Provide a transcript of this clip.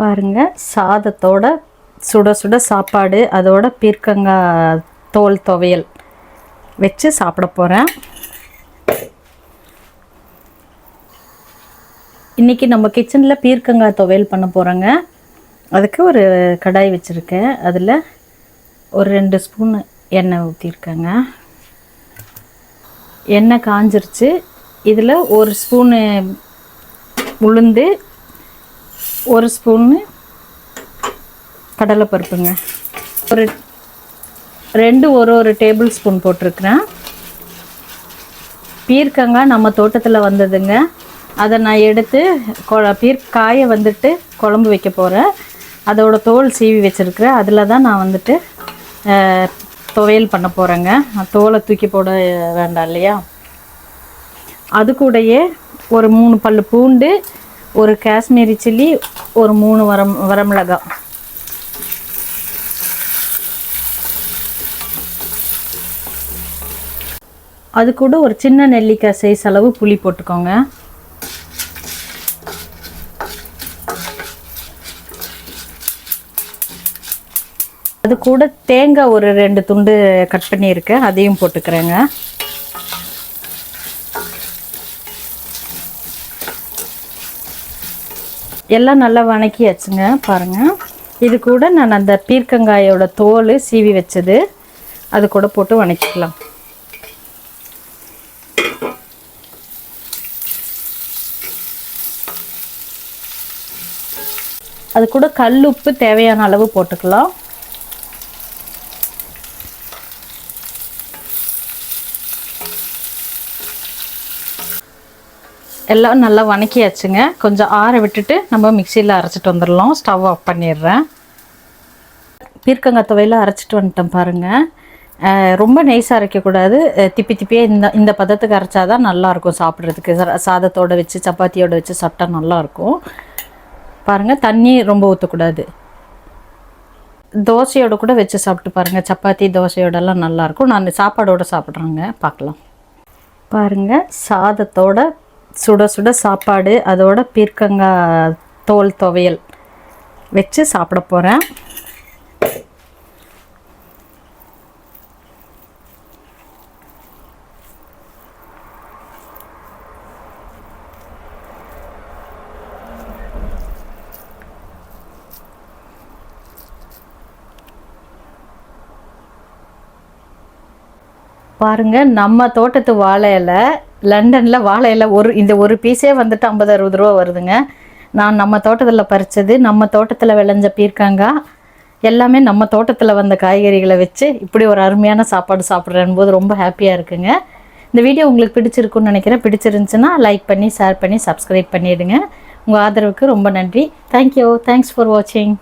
பாருங்கள், சாதத்தோட சுட சுட சாப்பாடு, அதோட பீர்க்கங்காய் தோல் துவையல் வச்சு சாப்பிட போகிறேன். இன்றைக்கி நம்ம கிச்சனில் பீர்க்கங்காய் துவையல் பண்ண போகிறோங்க. அதுக்கு ஒரு கடாய் வச்சுருக்கேன். அதில் ஒரு 2 ஸ்பூன் எண்ணெய் ஊற்றிருக்கேங்க. எண்ணெய் காஞ்சிருச்சு. இதில் 1 ஸ்பூனு உளுந்து, 1 ஸ்பூன்னு கடலைப்பருப்புங்க, ஒரு 2 ஒரு டேபிள் ஸ்பூன் போட்டிருக்கிறேன். பீர்க்கங்காய் நம்ம தோட்டத்தில் வந்ததுங்க. அதை நான் எடுத்து பீர்க்காயை வந்துட்டு குழம்பு வைக்க போகிறேன். அதோட தோல் சீவி வச்சுருக்கிறேன். அதில் தான் நான் வந்துட்டு துவையல் பண்ண போகிறேங்க. தோலை தூக்கி போட வேண்டாம் இல்லையா. அது கூடயே ஒரு 3 பல்லு பூண்டு, ஒரு காஷ்மீரி சில்லி, ஒரு 3 வரமிளகாய், அது கூட ஒரு சின்ன நெல்லிக்காய் சைஸ் அளவு புளி போட்டுக்கோங்க. அது கூட தேங்காய் ஒரு 2 துண்டு கட் பண்ணியிருக்கேன், அதையும் போட்டுக்கிறேங்க. எல்லாம் நல்லா வணக்கியாச்சுங்க. பாருங்கள், இது கூட நான் அந்த பீர்க்கங்காயோட தோல் சீவி வச்சது அது கூட போட்டு வணக்கிக்கலாம். அது கூட கல் உப்பு தேவையான அளவு போட்டுக்கலாம். எல்லாம் நல்லா வணக்கியாச்சுங்க. கொஞ்சம் ஆற விட்டுட்டு நம்ம மிக்சியில் அரைச்சிட்டு வந்துடலாம். ஸ்டவ் ஆஃப் பண்ணிடுறேன். பீர்க்கங்காய் துவையில் அரைச்சிட்டு வந்துட்டேன் பாருங்கள். ரொம்ப நைஸாக அரைக்கக்கூடாது. திப்பி திப்பியாக இந்த பதத்துக்கு அரைச்சாதான் நல்லாயிருக்கும் சாப்பிட்றதுக்கு. சாதத்தோடு வச்சு சப்பாத்தியோடு வச்சு சாப்பிட்டா நல்லாயிருக்கும். பாருங்கள், தண்ணி ரொம்ப ஊற்றக்கூடாது. தோசையோடு கூட வச்சு சாப்பிட்டு பாருங்கள். சப்பாத்தி தோசையோடலாம் நல்லாயிருக்கும். நான் சாப்பாடோடு சாப்பிட்றேங்க. பார்க்கலாம். பாருங்கள், சாதத்தோட சுட சுட சாப்பாடு, அதோட பீர்க்கங்காய் தோல் துவையல் வச்சு சாப்பிட போகிறேன். பாருங்கள், நம்ம தோட்டத்து வாழை இலை, லண்டனில் வாழை இலை இந்த ஒரு பீஸே வந்துட்டு 50-60 ரூபா வருதுங்க. நான் நம்ம தோட்டத்தில் பறித்தது, நம்ம தோட்டத்தில் விளைஞ்ச பீர்க்கங்காய், எல்லாமே நம்ம தோட்டத்தில் வந்த காய்கறிகளை வச்சு இப்படி ஒரு அருமையான சாப்பாடு சாப்பிட்றேன் போது ரொம்ப ஹாப்பியாக இருக்குங்க. இந்த வீடியோ உங்களுக்கு பிடிச்சிருக்குன்னு நினைக்கிறேன். பிடிச்சிருந்துச்சுன்னா லைக் பண்ணி, ஷேர் பண்ணி, சப்ஸ்கிரைப் பண்ணிவிடுங்க. உங்கள் ஆதரவுக்கு ரொம்ப நன்றி. தேங்க்யூ. தேங்க்ஸ் ஃபார் வாட்சிங்.